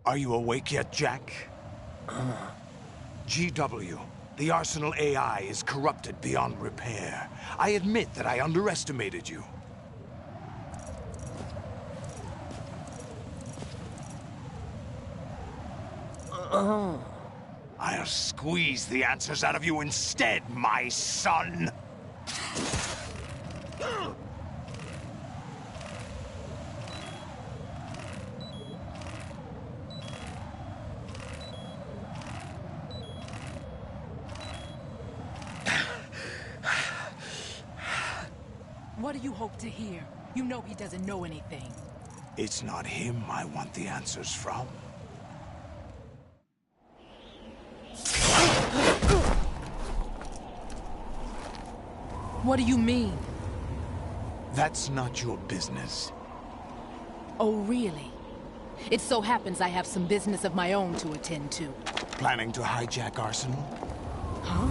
Are you awake yet, Jack? GW, the Arsenal AI is corrupted beyond repair. I admit that I underestimated you. I'll squeeze the answers out of you instead, my son! What do you hope to hear? You know he doesn't know anything. It's not him I want the answers from. What do you mean? That's not your business. Oh, really? It so happens I have some business of my own to attend to. Planning to hijack Arsenal? Huh?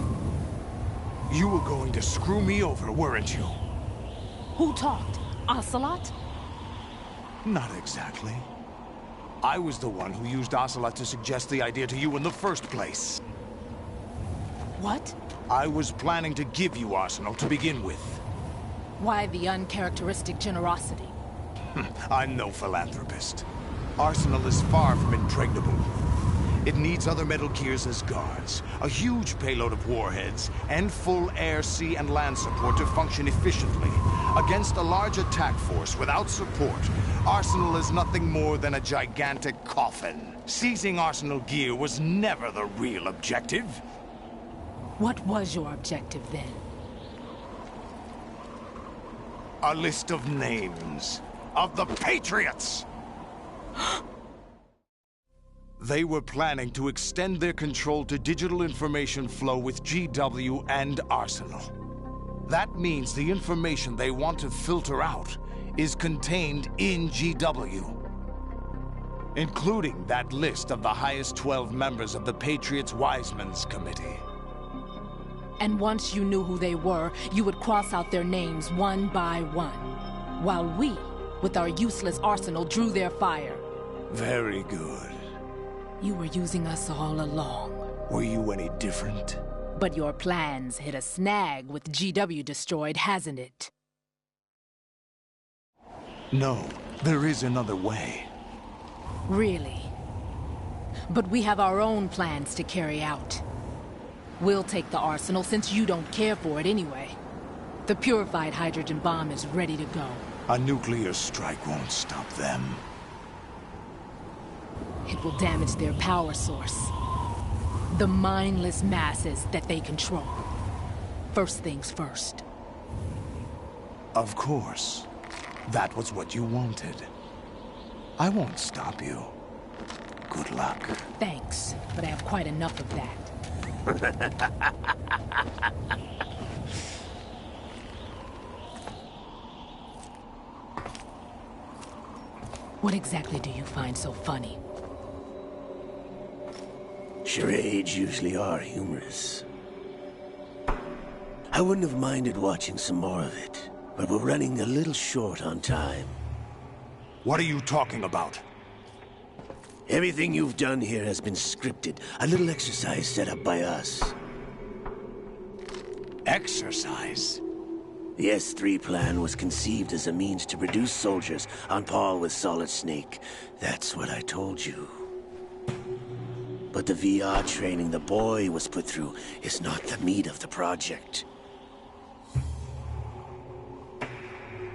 You were going to screw me over, weren't you? Who talked? Ocelot? Not exactly. I was the one who used Ocelot to suggest the idea to you in the first place. What? I was planning to give you Arsenal to begin with. Why the uncharacteristic generosity? I'm no philanthropist. Arsenal is far from impregnable. It needs other Metal Gears as guards, a huge payload of warheads, and full air, sea, and land support to function efficiently. Against a large attack force without support, Arsenal is nothing more than a gigantic coffin. Seizing Arsenal gear was never the real objective. What was your objective then? A list of names of the Patriots! They were planning to extend their control to digital information flow with GW and Arsenal. That means the information they want to filter out is contained in GW, including that list of the highest 12 members of the Patriots Wiseman's Committee. And once you knew who they were, you would cross out their names one by one, while we, with our useless arsenal, drew their fire. Very good. You were using us all along. Were you any different? But your plans hit a snag with GW destroyed, hasn't it? No, there is another way. Really? But we have our own plans to carry out. We'll take the arsenal since you don't care for it anyway. The purified hydrogen bomb is ready to go. A nuclear strike won't stop them. It will damage their power source. The mindless masses that they control. First things first. Of course. That was what you wanted. I won't stop you. Good luck. Thanks, but I have quite enough of that. What exactly do you find so funny? Charades usually are humorous. I wouldn't have minded watching some more of it, but we're running a little short on time. What are you talking about? Everything you've done here has been scripted, a little exercise set up by us. Exercise? The S3 plan was conceived as a means to produce soldiers on par with Solid Snake. That's what I told you. But the VR training the boy was put through is not the meat of the project.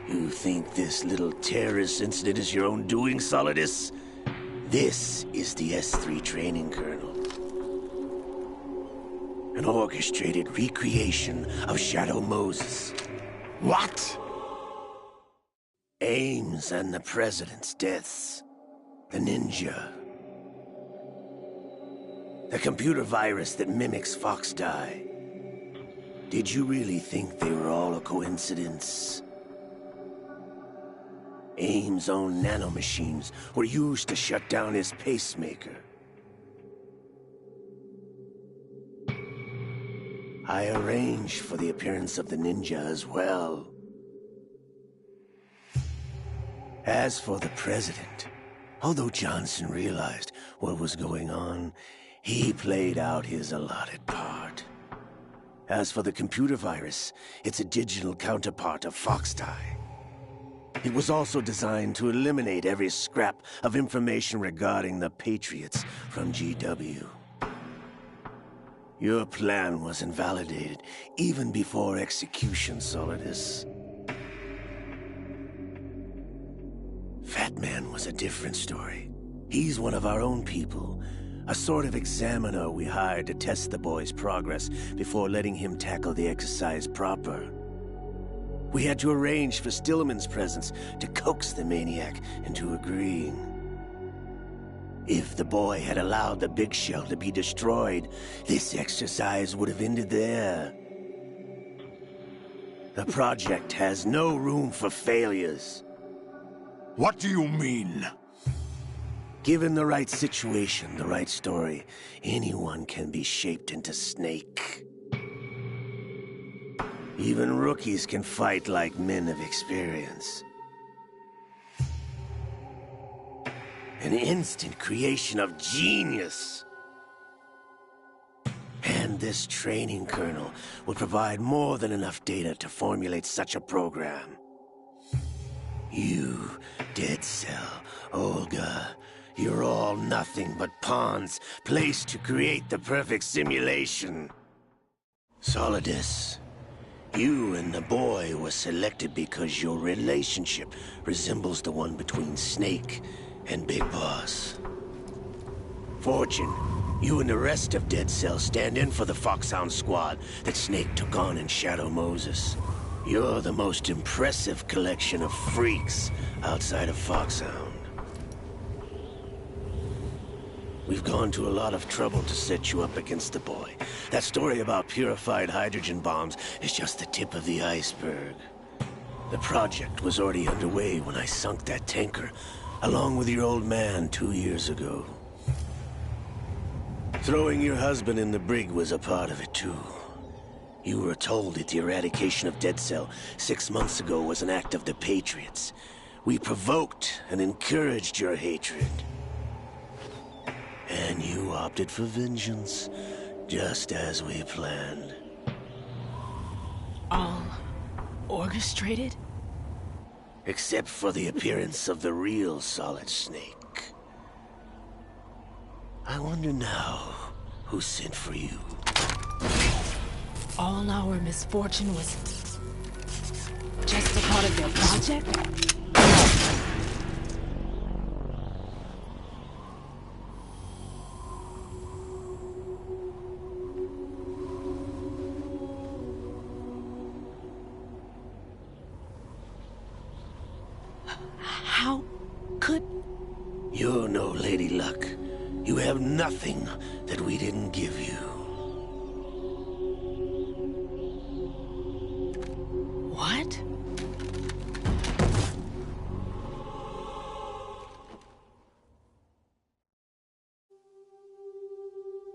You think this little terrorist incident is your own doing, Solidus? This is the S3 training kernel. An orchestrated recreation of Shadow Moses. What? Ames and the President's deaths. The ninja. The computer virus that mimics Foxdie. Did you really think they were all a coincidence? Ames' own nanomachines were used to shut down his pacemaker. I arranged for the appearance of the ninja as well. As for the President, Although Johnson realized what was going on, he played out his allotted part. As for the computer virus, it's a digital counterpart of Foxdie. It was also designed to eliminate every scrap of information regarding the Patriots from GW. Your plan was invalidated even before execution, Solidus. Fat Man was a different story. He's one of our own people, a sort of examiner we hired to test the boy's progress before letting him tackle the exercise proper. We had to arrange for Stillman's presence to coax the maniac into agreeing. If the boy had allowed the big shell to be destroyed, this exercise would have ended there. The project has no room for failures. What do you mean? Given the right situation, the right story, anyone can be shaped into Snake. Even rookies can fight like men of experience. An instant creation of genius. And this training kernel will provide more than enough data to formulate such a program. You, Dead Cell, Olga, you're all nothing but pawns placed to create the perfect simulation. Solidus, you and the boy were selected because your relationship resembles the one between Snake and Big Boss. Fortune, you and the rest of Dead Cell stand in for the Foxhound squad that Snake took on in Shadow Moses. You're the most impressive collection of freaks outside of Foxhound. We've gone to a lot of trouble to set you up against the boy. That story about purified hydrogen bombs is just the tip of the iceberg. The project was already underway when I sunk that tanker, along with your old man 2 years ago. Throwing your husband in the brig was a part of it too. You were told that the eradication of Dead Cell 6 months ago was an act of the Patriots. We provoked and encouraged your hatred. And you opted for vengeance, just as we planned. All orchestrated? Except for the appearance of the real Solid Snake. I wonder now who sent for you. All our misfortune was just a part of their project? How could... You're no Lady Luck. You have nothing that we didn't give you. What?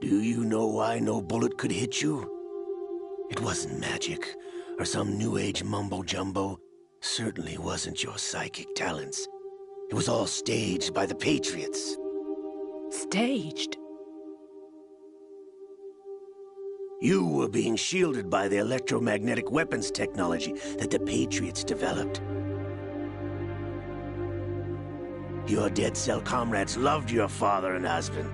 Do you know why no bullet could hit you? It wasn't magic, or some new age mumbo-jumbo. Certainly wasn't your psychic talents. It was all staged by the Patriots. Staged? You were being shielded by the electromagnetic weapons technology that the Patriots developed. Your Dead Cell comrades loved your father and husband.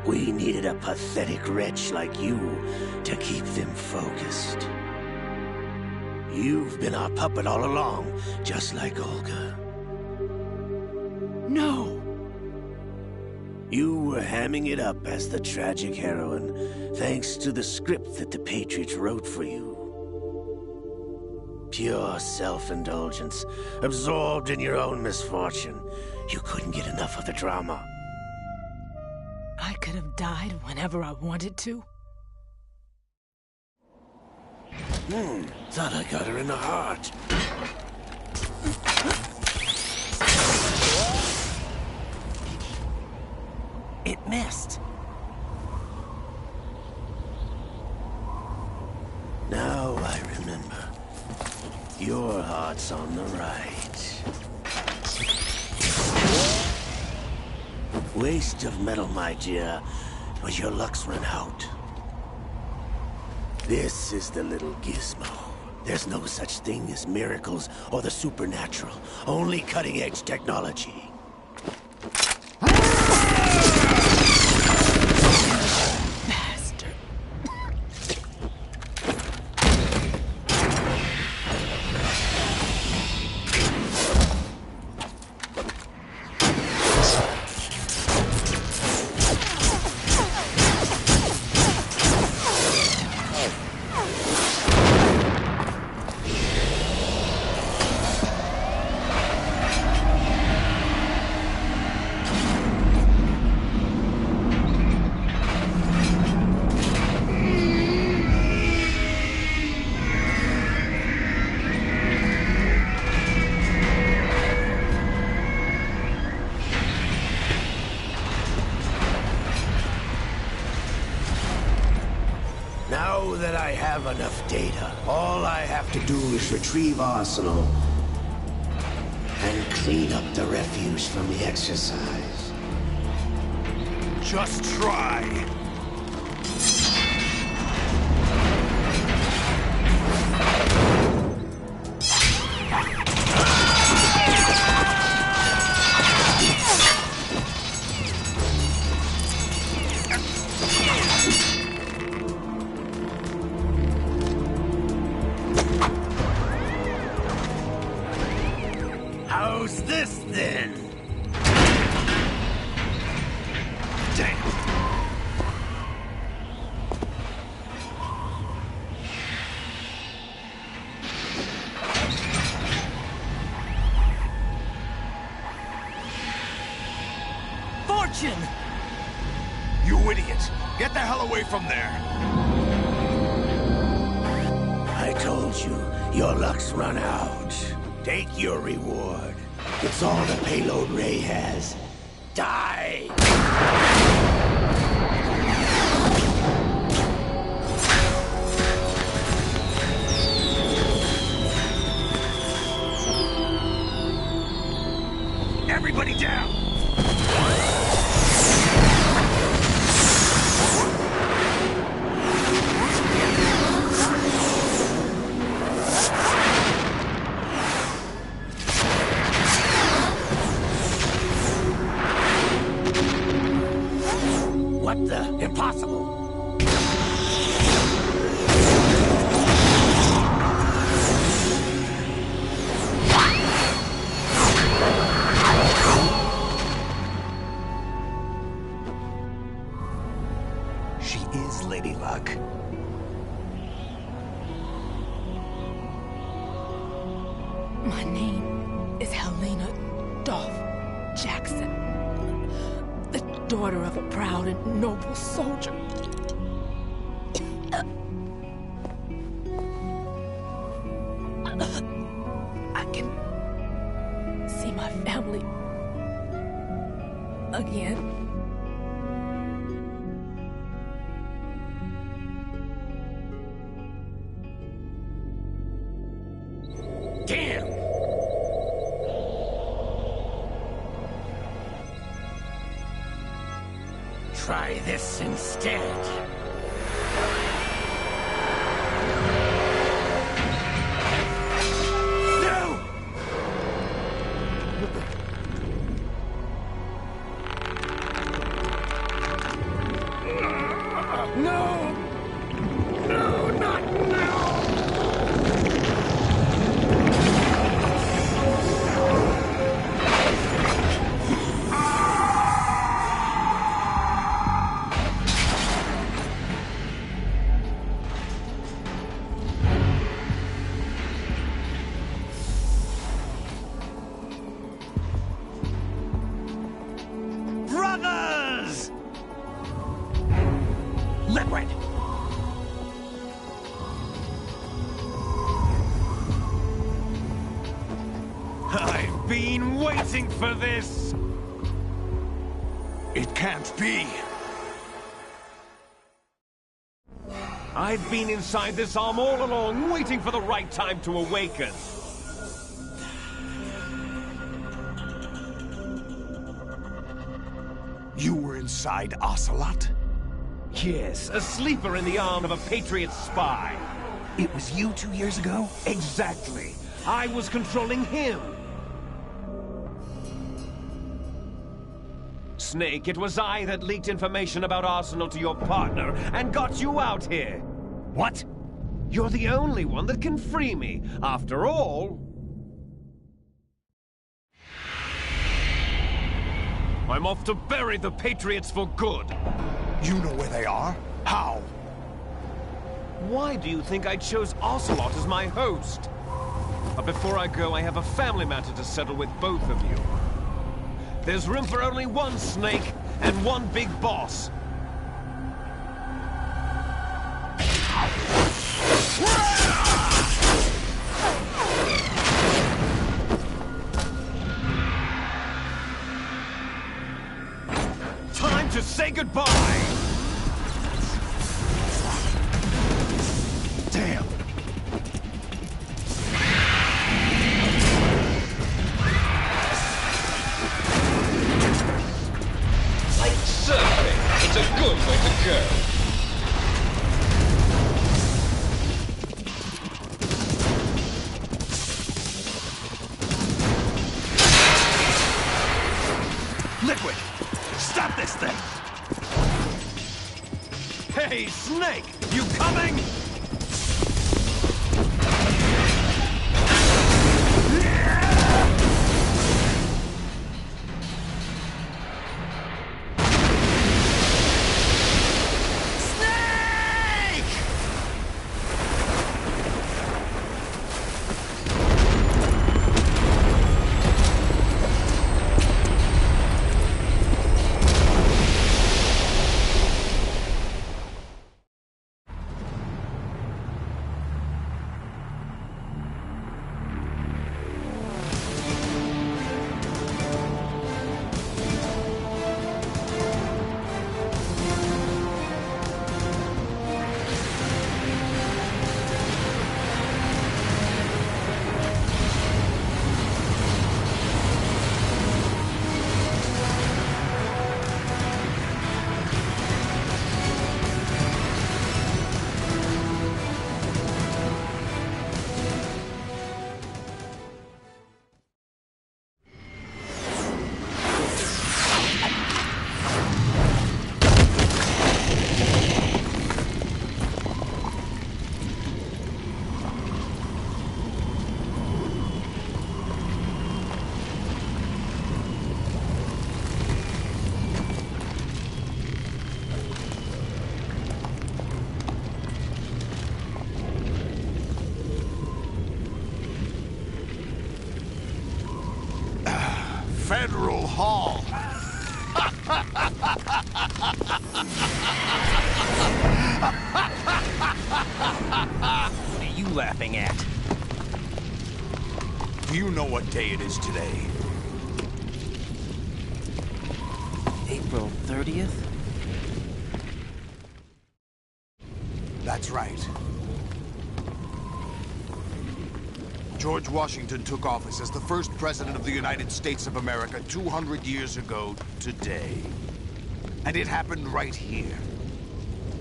We needed a pathetic wretch like you to keep them focused. You've been our puppet all along, just like Olga. No! You were hamming it up as the tragic heroine, thanks to the script that the Patriots wrote for you. Pure self-indulgence, absorbed in your own misfortune. You couldn't get enough of the drama. I could have died whenever I wanted to. Thought I got her in the heart. It missed. Now I remember. Your heart's on the right. Waste of metal, my dear, but your luck's run out. This is the little gizmo. There's no such thing as miracles or the supernatural, only cutting-edge technology. Bastard. Now that I have enough data, all I have to do is retrieve Arsenal and clean up the refuse from the exercise. Just try. How's this then? Damn. Fortune! You idiot! Get the hell away from there! I told you, your luck's run out. Take your reward. It's all the payload Ray has. Die! Everybody down! What the? Impossible! She is Lady Luck. My name is Helena Dolph Jackson, the daughter of a proud and noble soldier. I can see my family again. Damn! Try this instead. No! No! No, not now! Brothers! Limerick! I've been waiting for this! It can't be! I've been inside this arm all along, waiting for the right time to awaken. inside Ocelot? Yes, a sleeper in the arm of a Patriot spy. It was you 2 years ago? Exactly. I was controlling him. Snake, it was I that leaked information about Arsenal to your partner and got you out here. What? You're the only one that can free me. After all... I'm off to bury the Patriots for good. You know where they are? How? Why do you think I chose Ocelot as my host? But before I go, I have a family matter to settle with both of you. There's room for only one Snake and one big boss. Time to say goodbye! Damn! Like surfing, it's a good way to go. Liquid! Stop this thing! Hey, Snake! You coming? Federal Hall. What are you laughing at? Do you know what day it is today? April 30th? That's right. George Washington took office as the first president of the United States of America 200 years ago today. And it happened right here.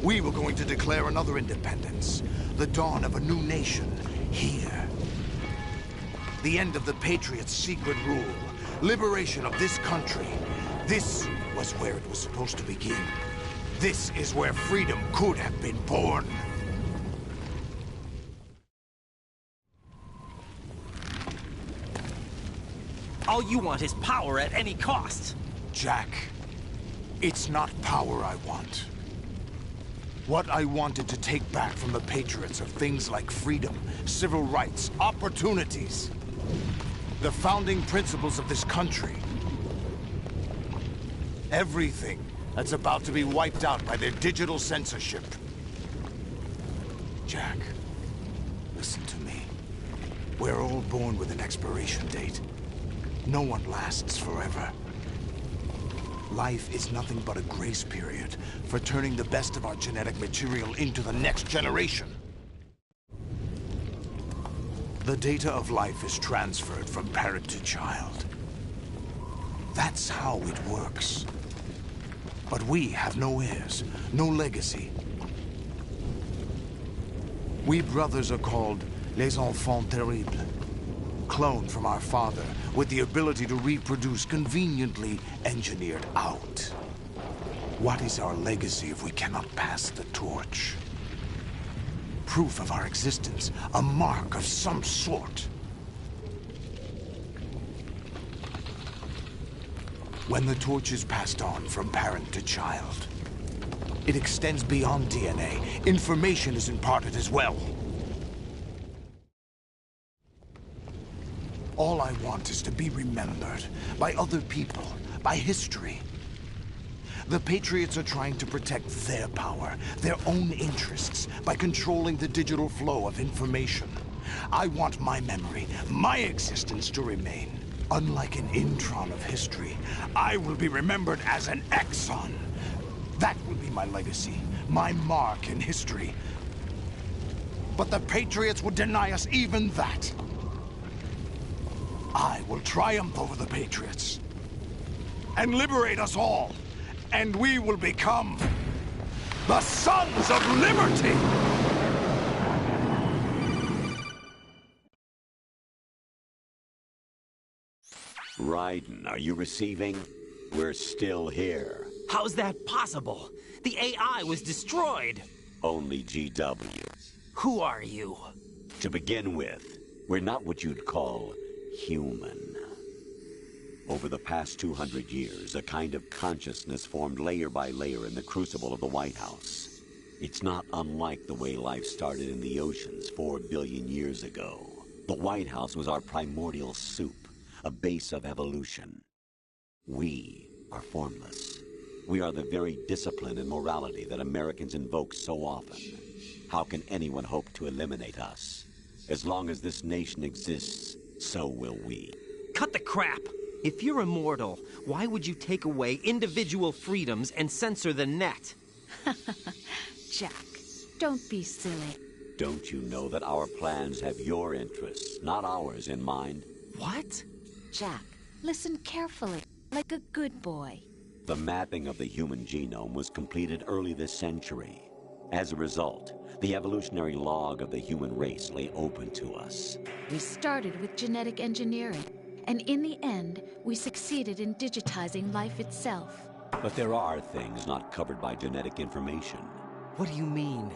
We were going to declare another independence, the dawn of a new nation, here. The end of the Patriots' secret rule, liberation of this country. This was where it was supposed to begin. This is where freedom could have been born. All you want is power at any cost. Jack, it's not power I want. What I wanted to take back from the Patriots are things like freedom, civil rights, opportunities. The founding principles of this country. Everything that's about to be wiped out by their digital censorship. Jack, listen to me. We're all born with an expiration date. No one lasts forever. Life is nothing but a grace period for turning the best of our genetic material into the next generation. The data of life is transferred from parent to child. That's how it works. But we have no heirs, no legacy. We brothers are called Les Enfants Terribles. Cloned from our father, with the ability to reproduce conveniently engineered out. What is our legacy if we cannot pass the torch? Proof of our existence, a mark of some sort. When the torch is passed on from parent to child, it extends beyond DNA. Information is imparted as well. All I want is to be remembered by other people, by history. The Patriots are trying to protect their power, their own interests, by controlling the digital flow of information. I want my memory, my existence to remain. Unlike an intron of history, I will be remembered as an exon. That will be my legacy, my mark in history. But the Patriots would deny us even that. I will triumph over the Patriots and liberate us all, and we will become the Sons of Liberty! Raiden, are you receiving? We're still here. How's that possible? The AI was destroyed. Only GW. Who are you? To begin with, we're not what you'd call human. Over the past 200 years, a kind of consciousness formed layer by layer in the crucible of the White House. It's not unlike the way life started in the oceans 4 billion years ago. The White House was our primordial soup, a base of evolution. We are formless. We are the very discipline and morality that Americans invoke so often. How can anyone hope to eliminate us? As long as this nation exists, so will we. Cut the crap! If you're immortal, why would you take away individual freedoms and censor the net? Jack, don't be silly. Don't you know that our plans have your interests, not ours, in mind? What? Jack, listen carefully, like a good boy. The mapping of the human genome was completed early this century. As a result, the evolutionary log of the human race lay open to us. We started with genetic engineering, and in the end, we succeeded in digitizing life itself. But there are things not covered by genetic information. What do you mean?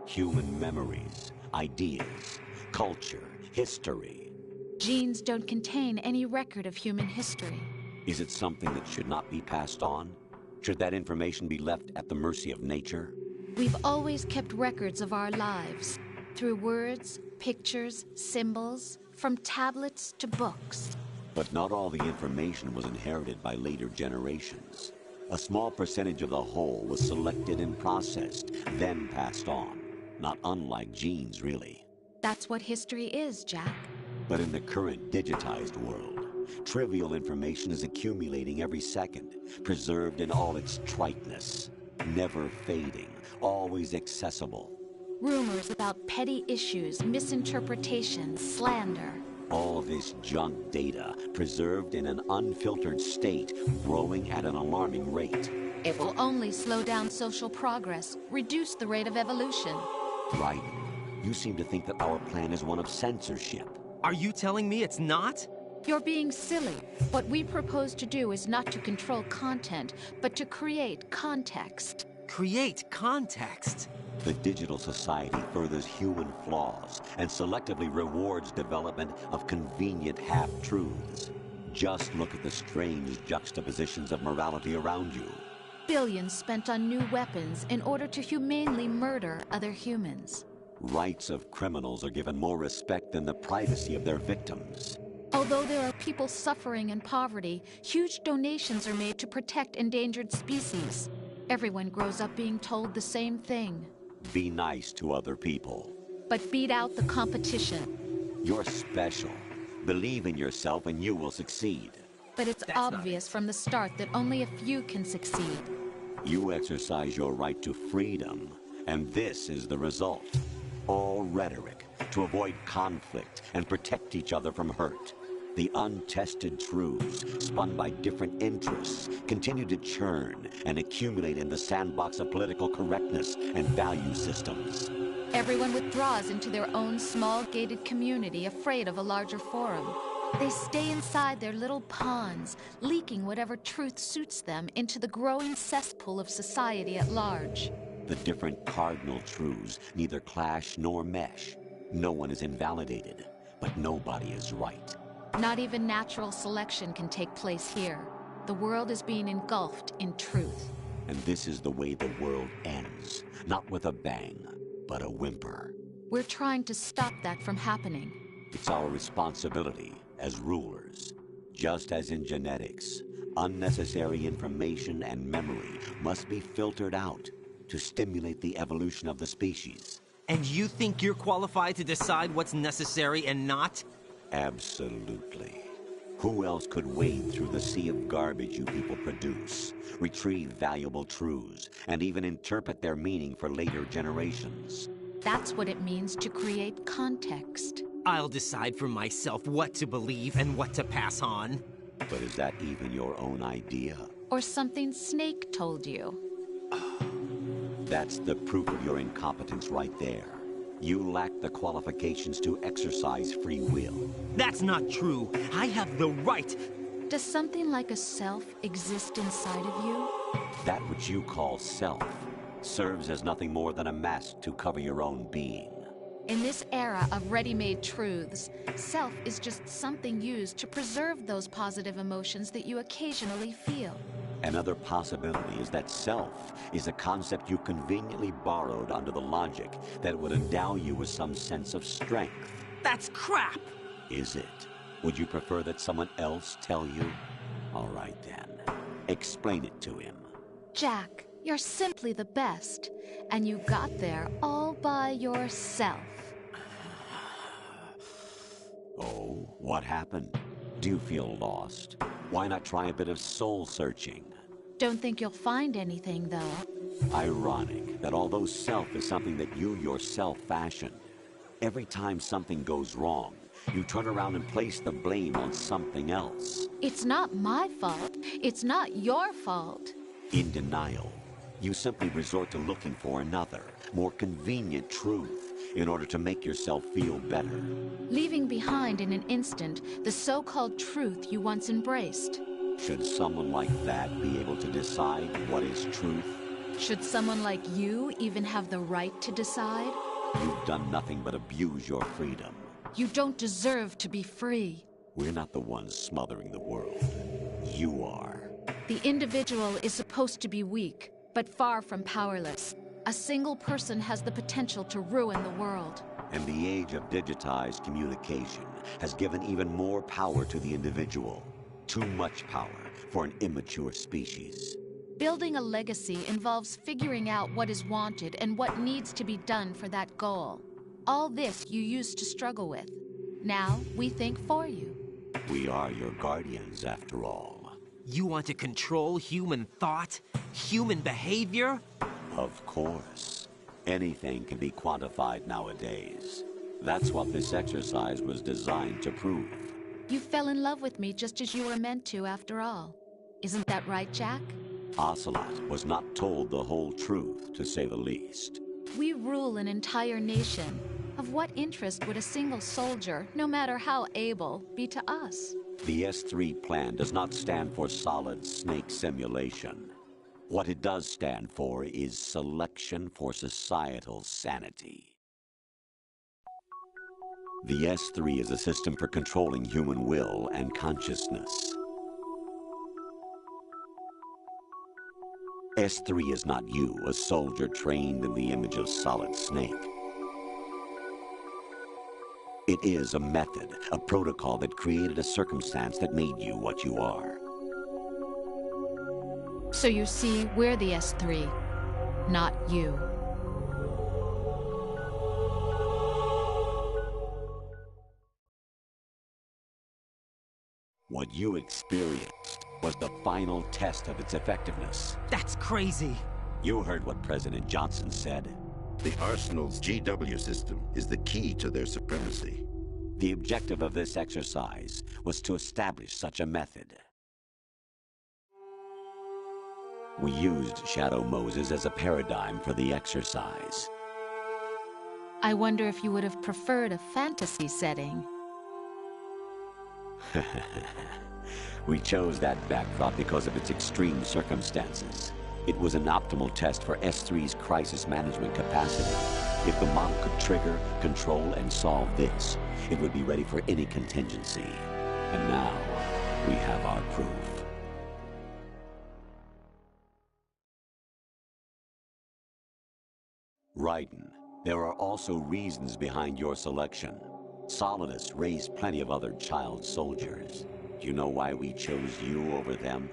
Human memories, ideas, culture, history. Genes don't contain any record of human history. Is it something that should not be passed on? Should that information be left at the mercy of nature? We've always kept records of our lives, through words, pictures, symbols, from tablets to books. But not all the information was inherited by later generations. A small percentage of the whole was selected and processed, then passed on. Not unlike genes, really. That's what history is, Jack. But in the current digitized world, trivial information is accumulating every second, preserved in all its triteness, never fading, always accessible. Rumors about petty issues, misinterpretations, slander. All this junk data, preserved in an unfiltered state, growing at an alarming rate. It will only slow down social progress, reduce the rate of evolution. Right. You seem to think that our plan is one of censorship. Are you telling me it's not? You're being silly. What we propose to do is not to control content, but to create context. Create context? The digital society furthers human flaws and selectively rewards development of convenient half-truths. Just look at the strange juxtapositions of morality around you. Billions spent on new weapons in order to humanely murder other humans. Rights of criminals are given more respect than the privacy of their victims. Although there are people suffering in poverty, huge donations are made to protect endangered species. Everyone grows up being told the same thing. Be nice to other people. But beat out the competition. You're special. Believe in yourself and you will succeed. But it's obvious from the start that only a few can succeed. You exercise your right to freedom, and this is the result. All rhetoric to avoid conflict and protect each other from hurt. The untested truths, spun by different interests, continue to churn and accumulate in the sandbox of political correctness and value systems. Everyone withdraws into their own small gated community, afraid of a larger forum. They stay inside their little ponds, leaking whatever truth suits them into the growing cesspool of society at large. The different cardinal truths neither clash nor mesh. No one is invalidated, but nobody is right. Not even natural selection can take place here. The world is being engulfed in truth. And this is the way the world ends. Not with a bang, but a whimper. We're trying to stop that from happening. It's our responsibility as rulers. Just as in genetics, unnecessary information and memory must be filtered out to stimulate the evolution of the species. And you think you're qualified to decide what's necessary and not? Absolutely. Who else could wade through the sea of garbage you people produce, retrieve valuable truths, and even interpret their meaning for later generations? That's what it means to create context. I'll decide for myself what to believe and what to pass on. But is that even your own idea? Or something Snake told you? That's the proof of your incompetence right there. You lack the qualifications to exercise free will. That's not true. I have the right. Does something like a self exist inside of you? That which you call self serves as nothing more than a mask to cover your own being. In this era of ready-made truths, self is just something used to preserve those positive emotions that you occasionally feel. Another possibility is that self is a concept you conveniently borrowed under the logic that would endow you with some sense of strength. That's crap! Is it? Would you prefer that someone else tell you? All right then. Explain it to him. Jack, you're simply the best, and you got there all by yourself. Oh, what happened? Do you feel lost? Why not try a bit of soul-searching? Don't think you'll find anything, though. Ironic that although self is something that you yourself fashioned, every time something goes wrong, you turn around and place the blame on something else. It's not my fault. It's not your fault. In denial, you simply resort to looking for another, more convenient truth in order to make yourself feel better. Leaving behind in an instant the so-called truth you once embraced. Should someone like that be able to decide what is truth? Should someone like you even have the right to decide? You've done nothing but abuse your freedom. You don't deserve to be free. We're not the ones smothering the world. You are. The individual is supposed to be weak, but far from powerless. A single person has the potential to ruin the world. And the age of digitized communication has given even more power to the individual. Too much power for an immature species. Building a legacy involves figuring out what is wanted and what needs to be done for that goal. All this you used to struggle with. Now we think for you. We are your guardians, after all. You want to control human thought? Human behavior? Of course. Anything can be quantified nowadays. That's what this exercise was designed to prove. You fell in love with me just as you were meant to, after all. Isn't that right, Jack? Ocelot was not told the whole truth, to say the least. We rule an entire nation. Of what interest would a single soldier, no matter how able, be to us? The S3 plan does not stand for solid snake simulation. What it does stand for is selection for societal sanity. The S3 is a system for controlling human will and consciousness. S3 is not you, a soldier trained in the image of Solid Snake. It is a method, a protocol that created a circumstance that made you what you are. So you see, we're the S3, not you. What you experienced was the final test of its effectiveness. That's crazy. You heard what President Johnson said. The Arsenal's GW system is the key to their supremacy. The objective of this exercise was to establish such a method. We used Shadow Moses as a paradigm for the exercise. I wonder if you would have preferred a fantasy setting. We chose that backdrop because of its extreme circumstances. It was an optimal test for S3's crisis management capacity. If the model could trigger, control, and solve this, it would be ready for any contingency. And now, we have our proof. Raiden, there are also reasons behind your selection. Solidus raised plenty of other child soldiers. Do you know why we chose you over them?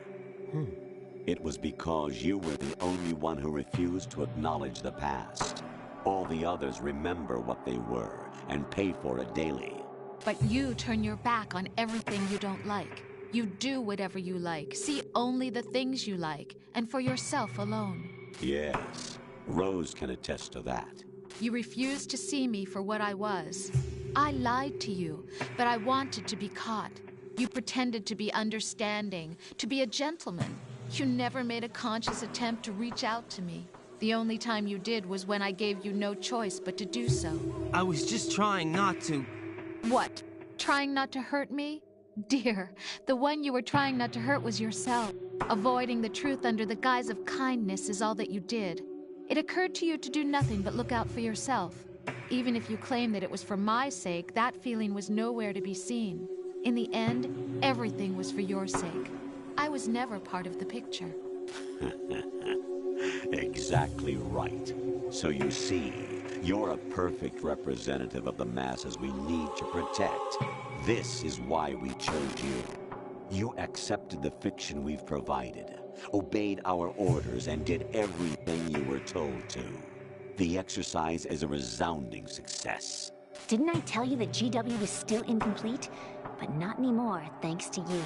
It was because you were the only one who refused to acknowledge the past. All the others remember what they were and pay for it daily. But you turn your back on everything you don't like. You do whatever you like, see only the things you like, and for yourself alone. Yes, Rose can attest to that. You refused to see me for what I was. I lied to you, but I wanted to be caught. You pretended to be understanding, to be a gentleman. You never made a conscious attempt to reach out to me. The only time you did was when I gave you no choice but to do so. I was just trying not to... What? Trying not to hurt me? Dear, the one you were trying not to hurt was yourself. Avoiding the truth under the guise of kindness is all that you did. It occurred to you to do nothing but look out for yourself. Even if you claim that it was for my sake, that feeling was nowhere to be seen. In the end, everything was for your sake. I was never part of the picture. Exactly right. So you see, you're a perfect representative of the masses we need to protect. This is why we chose you. You accepted the fiction we've provided, obeyed our orders, and did everything you were told to. The exercise is a resounding success. Didn't I tell you that GW was still incomplete? But not anymore, thanks to you.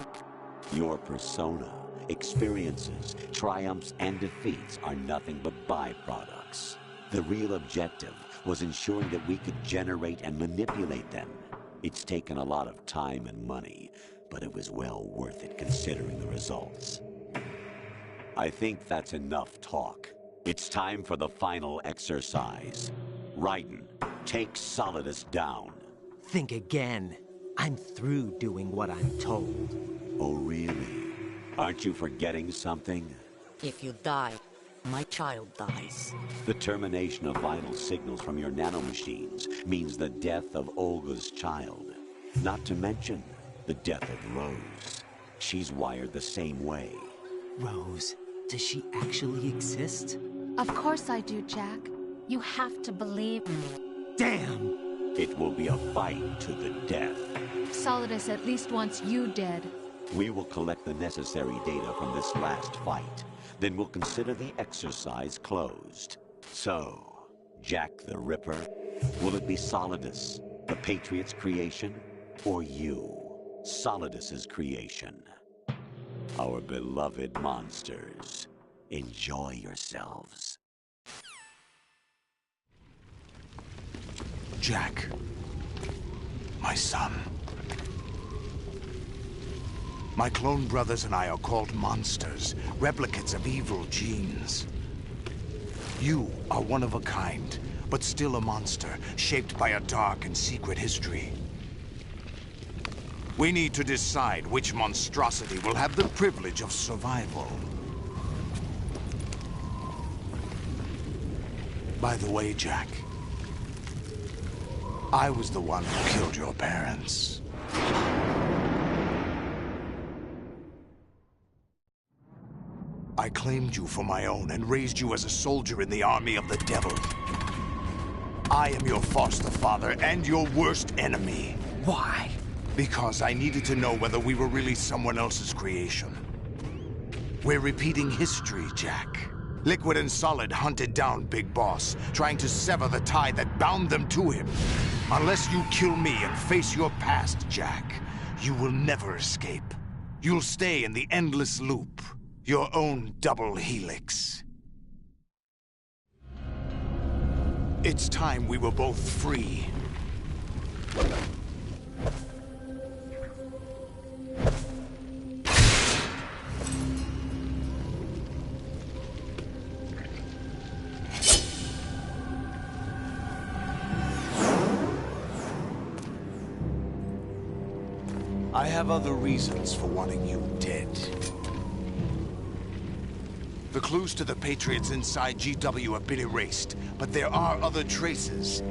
Your persona, experiences, triumphs, and defeats are nothing but byproducts. The real objective was ensuring that we could generate and manipulate them. It's taken a lot of time and money, but it was well worth it considering the results. I think that's enough talk. It's time for the final exercise. Raiden, take Solidus down. Think again. I'm through doing what I'm told. Oh, really? Aren't you forgetting something? If you die, my child dies. The termination of vital signals from your nanomachines means the death of Olga's child. Not to mention the death of Rose. She's wired the same way. Rose, does she actually exist? Of course I do, Jack. You have to believe me. Damn! It will be a fight to the death. Solidus at least wants you dead. We will collect the necessary data from this last fight. Then we'll consider the exercise closed. So, Jack the Ripper, will it be Solidus, the Patriot's creation, or you, Solidus's creation? Our beloved monsters, enjoy yourselves. Jack, my son. My clone brothers and I are called monsters, replicates of evil genes. You are one of a kind, but still a monster, shaped by a dark and secret history. We need to decide which monstrosity will have the privilege of survival. By the way, Jack, I was the one who killed your parents. I claimed you for my own and raised you as a soldier in the army of the devil. I am your foster father and your worst enemy. Why? Because I needed to know whether we were really someone else's creation. We're repeating history, Jack. Liquid and Solid hunted down Big Boss, trying to sever the tie that bound them to him. Unless you kill me and face your past, Jack, you will never escape. You'll stay in the endless loop, your own double helix. It's time we were both free. I have other reasons for wanting you dead. The clues to the Patriots inside GW have been erased, but there are other traces.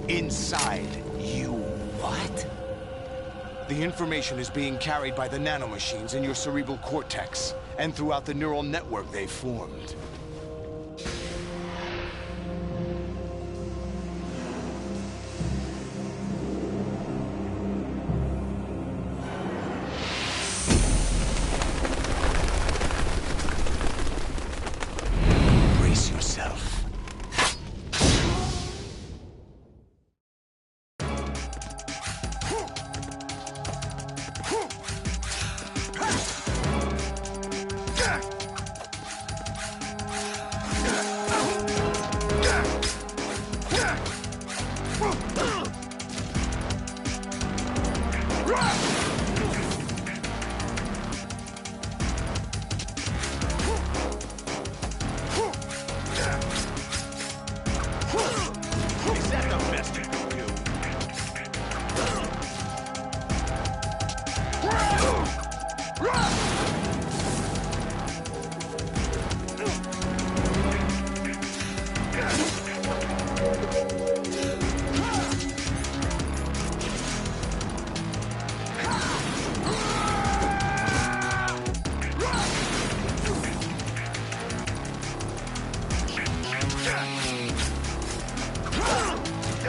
Inside you. What? The information is being carried by the nanomachines in your cerebral cortex, and throughout the neural network they've formed. Brace yourself. Is that the best you can do?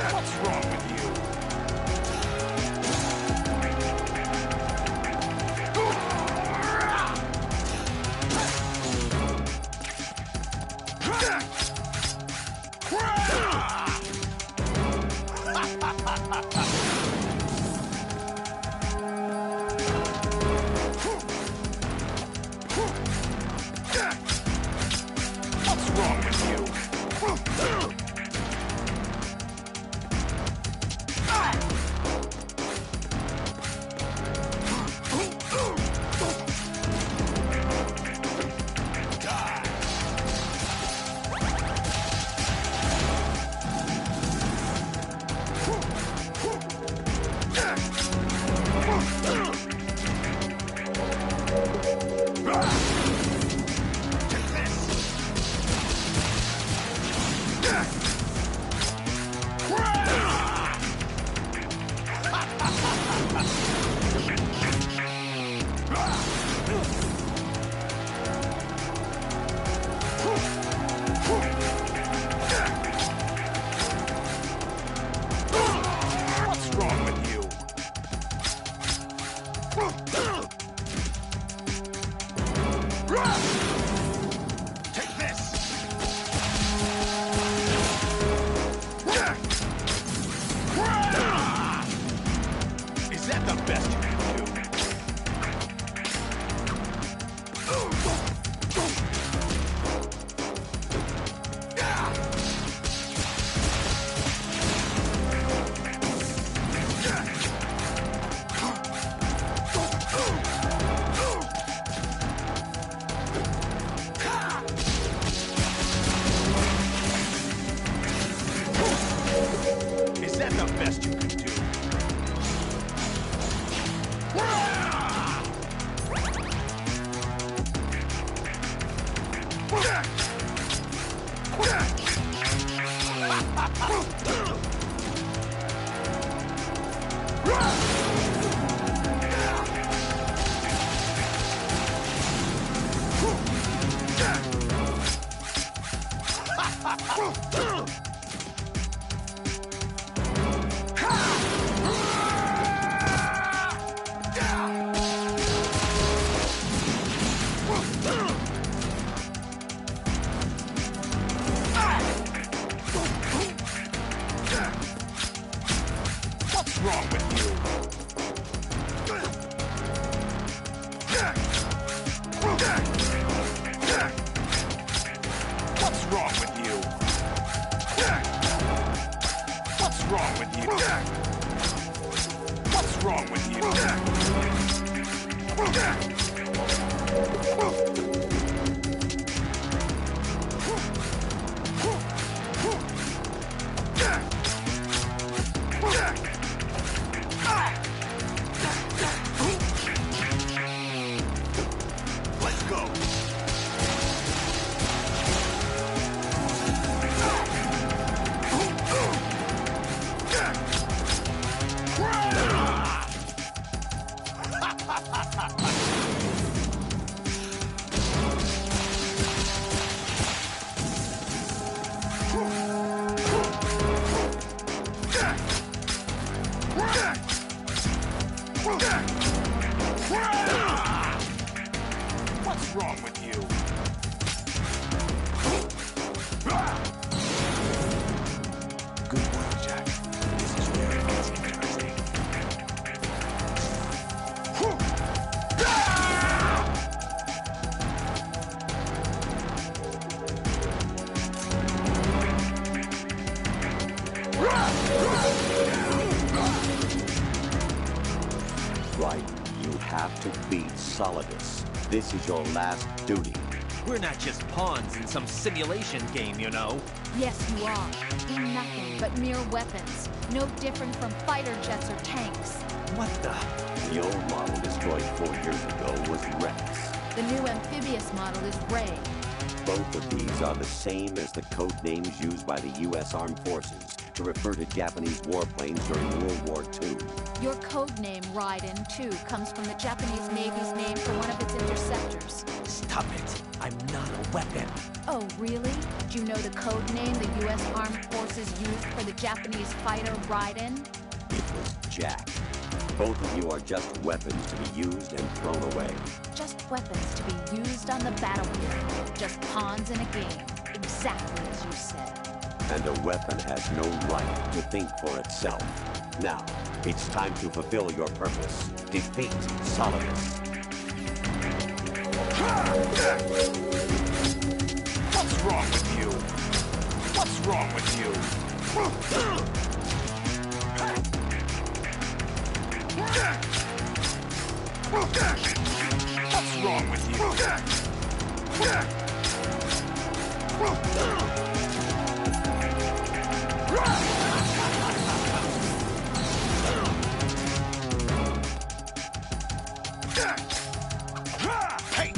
What's wrong with you? What's wrong with you? What's wrong with you? Take this! Is that the best you can do? Is that the best you can do? What's wrong with you? What's wrong with you? What's wrong with you? What's wrong with you? What's wrong with you? Good work, Jack. This is where it gets interesting. Right. You have to beat Solidus. This is your last duty. We're not just pawns in some simulation game, you know. Yes, you are. You're nothing but mere weapons. No different from fighter jets or tanks. What the? The old model destroyed 4 years ago was Rex. The new amphibious model is Ray. Both of these are the same as the code names used by the U.S. Armed Forces to refer to Japanese warplanes during World War II. Your code name, Raiden, too, comes from the Japanese Navy's name for one of its interceptors. Stop it. I'm not a weapon. Oh, really? Do you know the code name the U.S. Armed Forces used for the Japanese fighter Raiden? It was Jack. Both of you are just weapons to be used and thrown away. Just weapons to be used on the battlefield. Just pawns in a game. Exactly as you said. And a weapon has no right to think for itself. Now, it's time to fulfill your purpose. Defeat Solidus. What's wrong with you? What's wrong with you? What's wrong with Hey!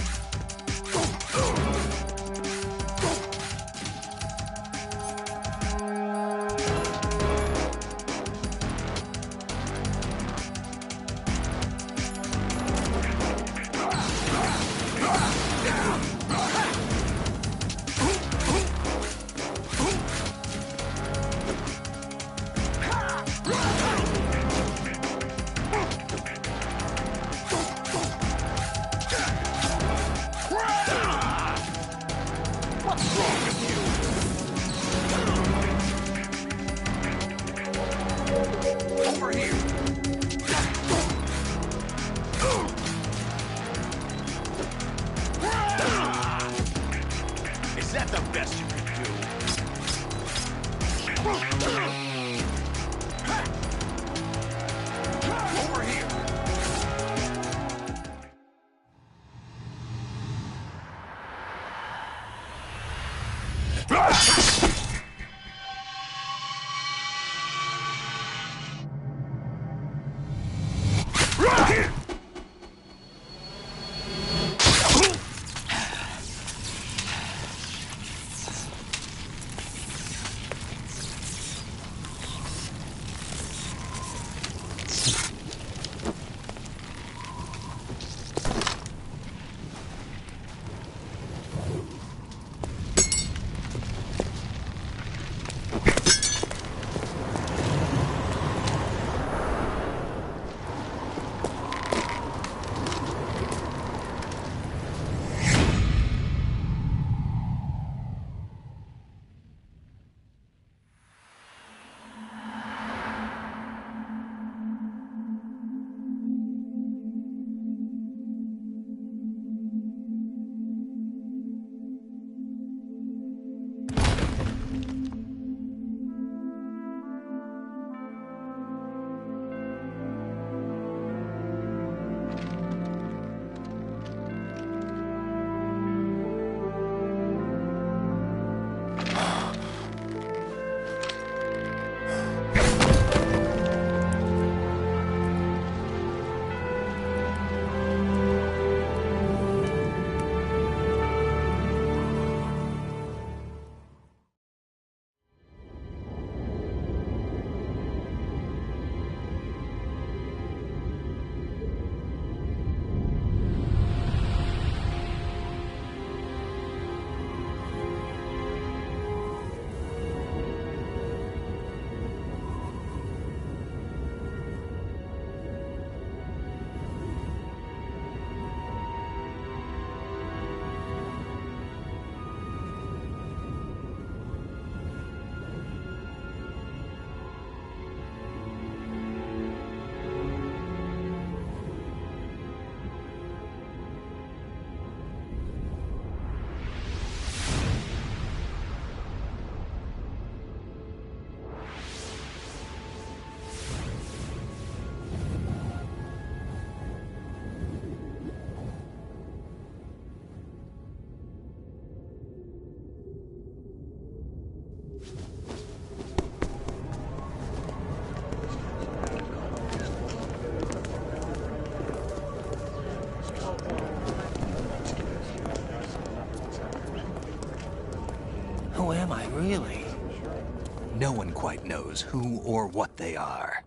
No one quite knows who or what they are.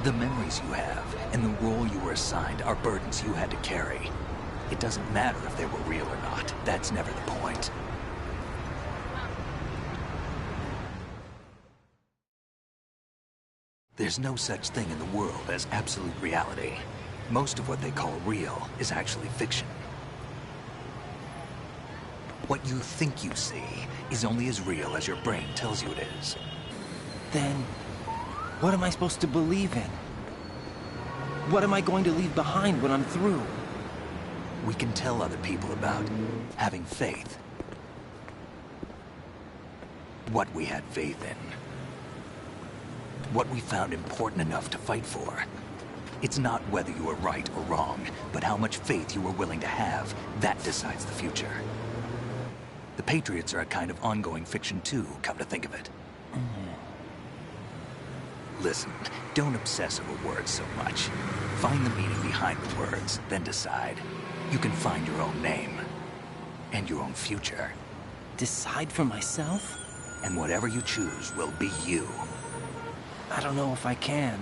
The memories you have and the role you were assigned are burdens you had to carry. It doesn't matter if they were real or not. That's never the point. There's no such thing in the world as absolute reality. Most of what they call real is actually fiction. What you think you see is only as real as your brain tells you it is. Then, what am I supposed to believe in? What am I going to leave behind when I'm through? We can tell other people about having faith. What we had faith in. What we found important enough to fight for. It's not whether you were right or wrong, but how much faith you were willing to have. That decides the future. The Patriots are a kind of ongoing fiction too, come to think of it. Listen, don't obsess over words so much. Find the meaning behind the words, then decide. You can find your own name. And your own future. Decide for myself? And whatever you choose will be you. I don't know if I can.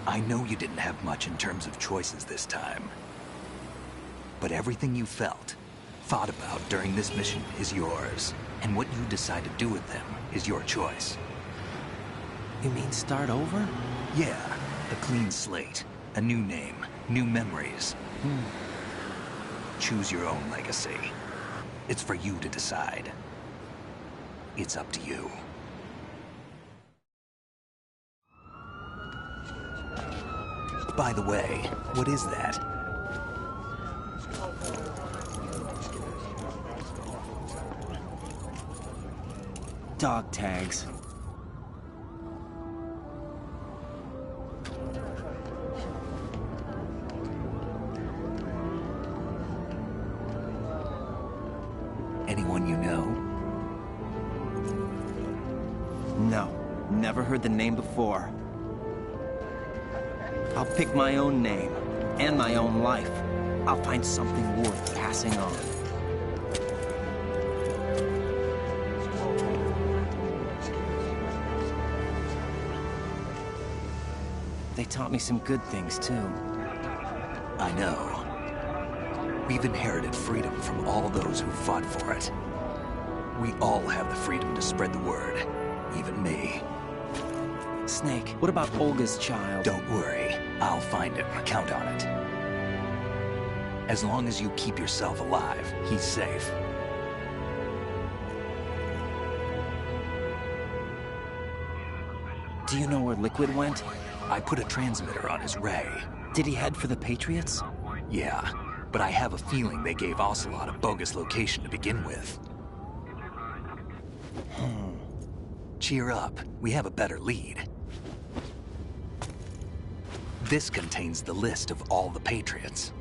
I know you didn't have much in terms of choices this time. But everything you felt, thought about during this mission is yours. And what you decide to do with them is your choice. You mean start over? Yeah, a clean slate, a new name, new memories. Choose your own legacy. It's for you to decide. It's up to you. By the way, what is that? Dog tags. Anyone you know? No, never heard the name before. I'll pick my own name, and my own life. I'll find something worth passing on. They taught me some good things, too. I know. We've inherited freedom from all those who fought for it. We all have the freedom to spread the word, even me. Snake, what about Olga's child? Don't worry. I'll find him. Count on it. As long as you keep yourself alive, he's safe. Do you know where Liquid went? I put a transmitter on his ray. Did he head for the Patriots? Yeah, but I have a feeling they gave Ocelot a bogus location to begin with. Cheer up. We have a better lead. This contains the list of all the Patriots.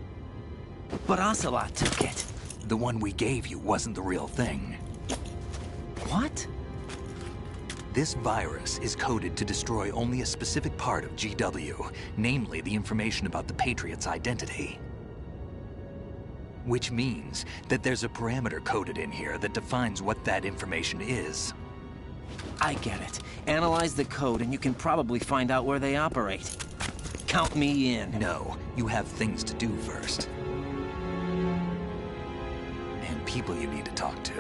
But Ocelot took it. The one we gave you wasn't the real thing. What? This virus is coded to destroy only a specific part of GW, namely the information about the Patriots' identity. Which means that there's a parameter coded in here that defines what that information is. I get it. Analyze the code and you can probably find out where they operate. Count me in. No, you have things to do first. And people you need to talk to.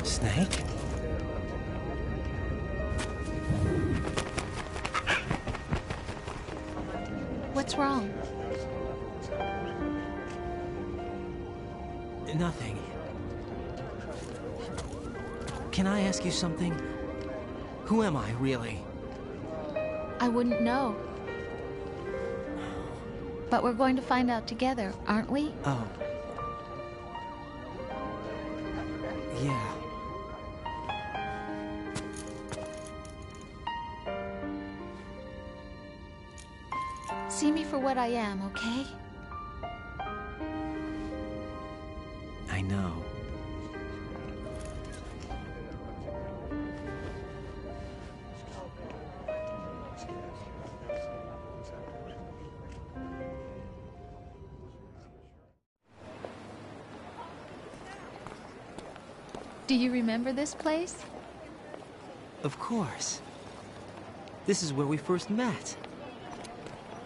Snake? What's wrong? Nothing. Can I ask you something? Who am I, really? I wouldn't know. But we're going to find out together, aren't we? Oh. Yeah. See me for what I am, okay? I know. Do you remember this place? Of course. This is where we first met.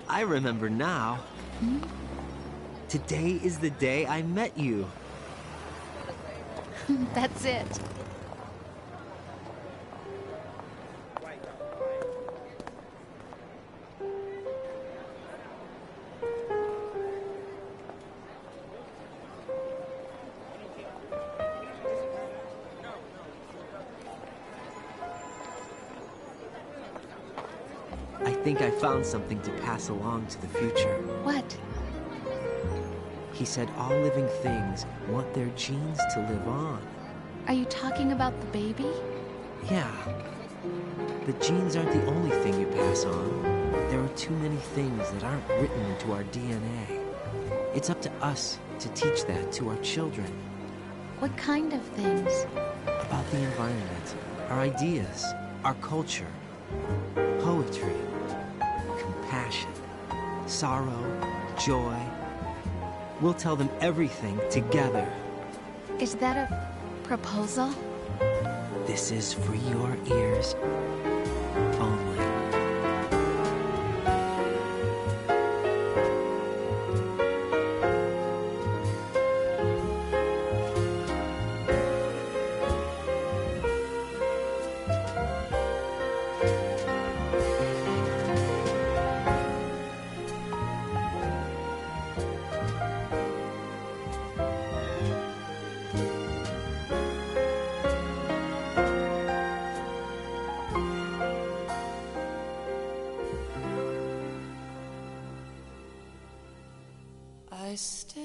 I remember now. Hmm? Today is the day I met you. That's it. I think I found something to pass along to the future. What? He said all living things want their genes to live on. Are you talking about the baby? Yeah. The genes aren't the only thing you pass on. There are too many things that aren't written into our DNA. It's up to us to teach that to our children. What kind of things? About the environment, our ideas, our culture, poetry, compassion, sorrow, joy. We'll tell them everything together. Is that a proposal? This is for your ears only. I stare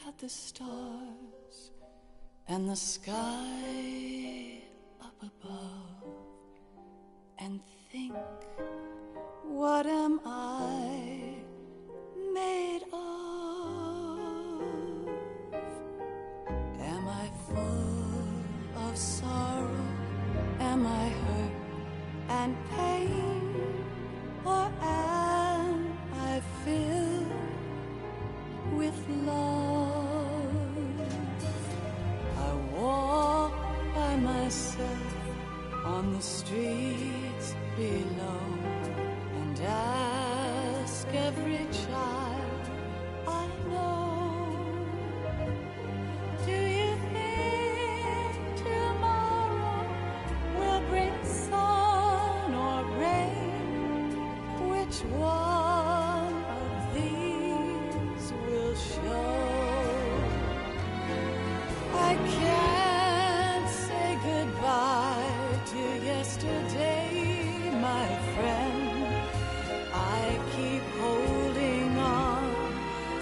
at the stars and the sky up above and think, what am I made of? Am I full of sorrow? Am I hurt and pain? Or am I filled with love? I walk by myself on the streets below and ask every child I know, do you think tomorrow will bring sun or rain? Which one of these will show? I can't say goodbye to yesterday, my friend. I keep holding on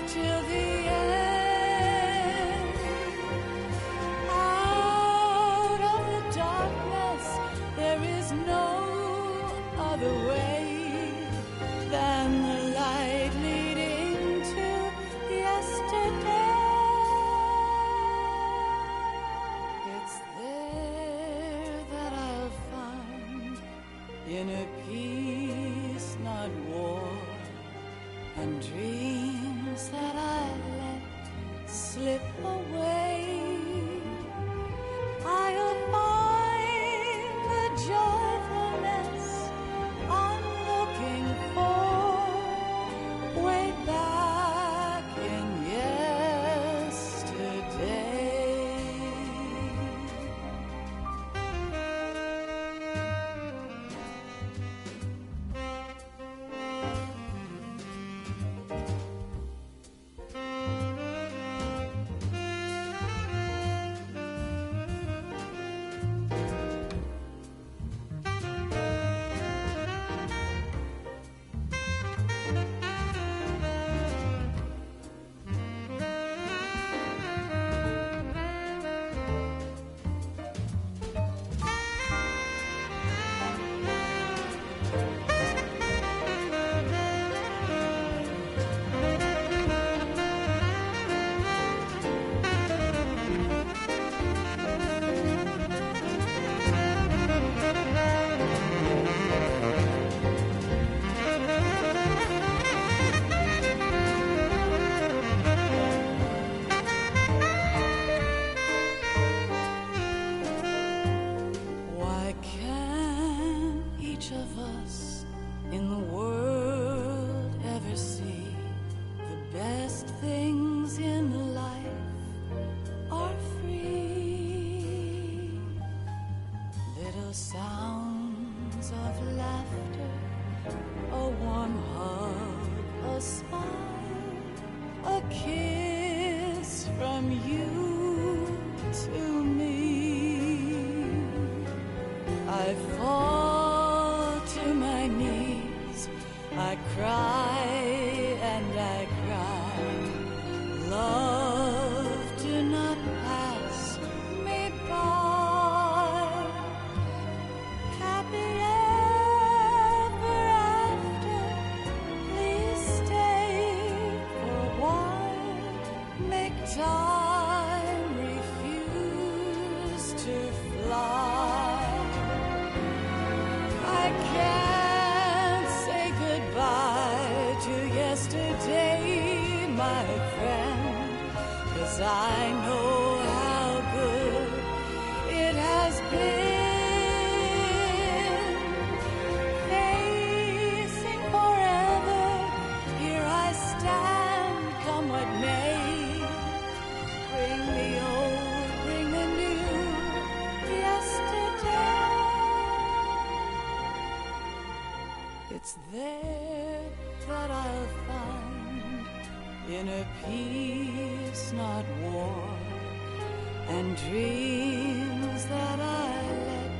till the end. Out of the darkness, there is no other way than the light leading to yesterday. It's there that I'll find inner peace, not war, and dreams that I let slip away. I'll find the joyfulness I'm looking for way back in yesterday. I fall to my knees, I cry and I cry. Love, do not pass me by. Happy ever after, please stay for a while. Make time refuse to fly. I can't say goodbye to yesterday, my friend, 'cause I know how good it has been. Facing forever, here I stand, come what may. Bring the old, bring the new, yesterday. It's there that I'll find inner peace, not war, and dreams that I let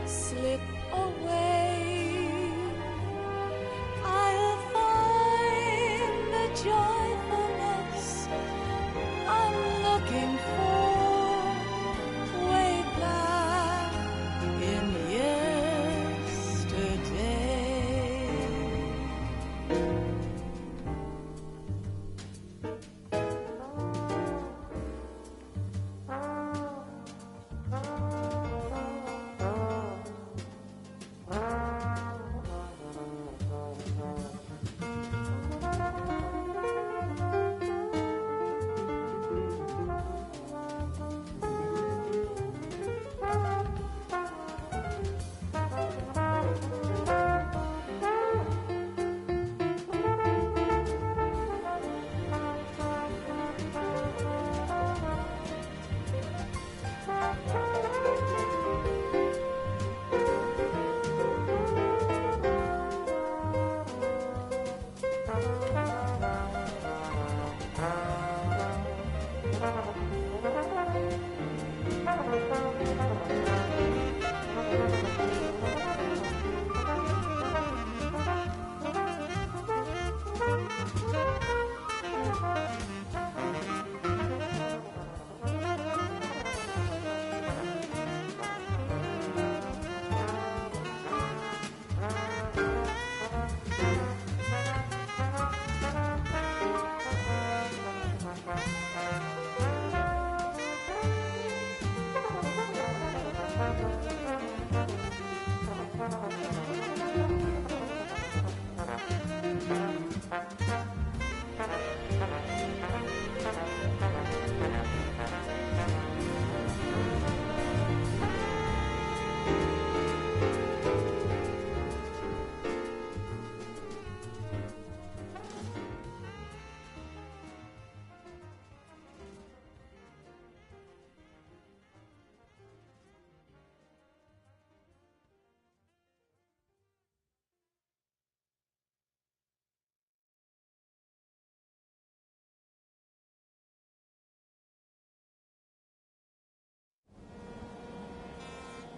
slip away. I'll find the joyfulness I'm looking for way back in yesterday.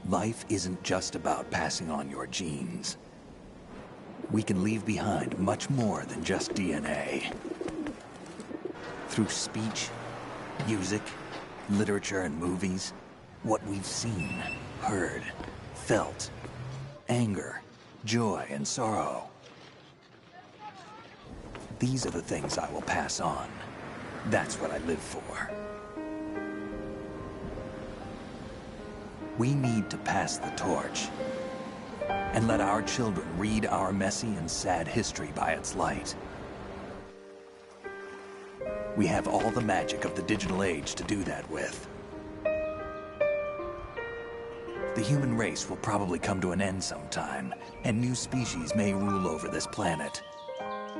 Life isn't just about passing on your genes. We can leave behind much more than just DNA. Through speech, music, literature, and movies, what we've seen, heard, felt, anger, joy, and sorrow. These are the things I will pass on. That's what I live for. We need to pass the torch and let our children read our messy and sad history by its light. We have all the magic of the digital age to do that with. The human race will probably come to an end sometime, and new species may rule over this planet.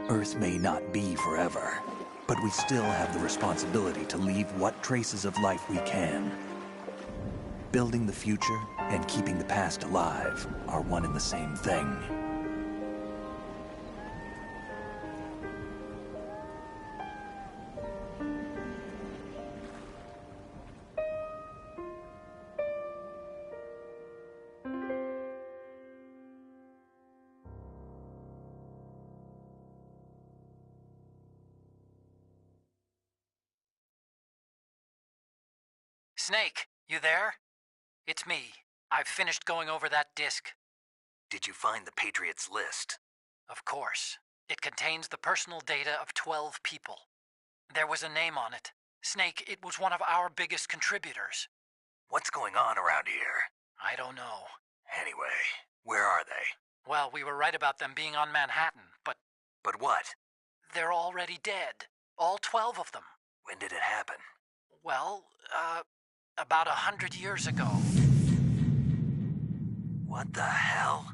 Earth may not be forever, but we still have the responsibility to leave what traces of life we can. Building the future and keeping the past alive are one and the same thing. Snake, you there? It's me. I've finished going over that disk. Did you find the Patriots list? Of course. It contains the personal data of 12 people. There was a name on it. Snake, it was one of our biggest contributors. What's going on around here? I don't know. Anyway, where are they? Well, we were right about them being on Manhattan, but... But what? They're already dead. All 12 of them. When did it happen? Well, about 100 years ago. What the hell?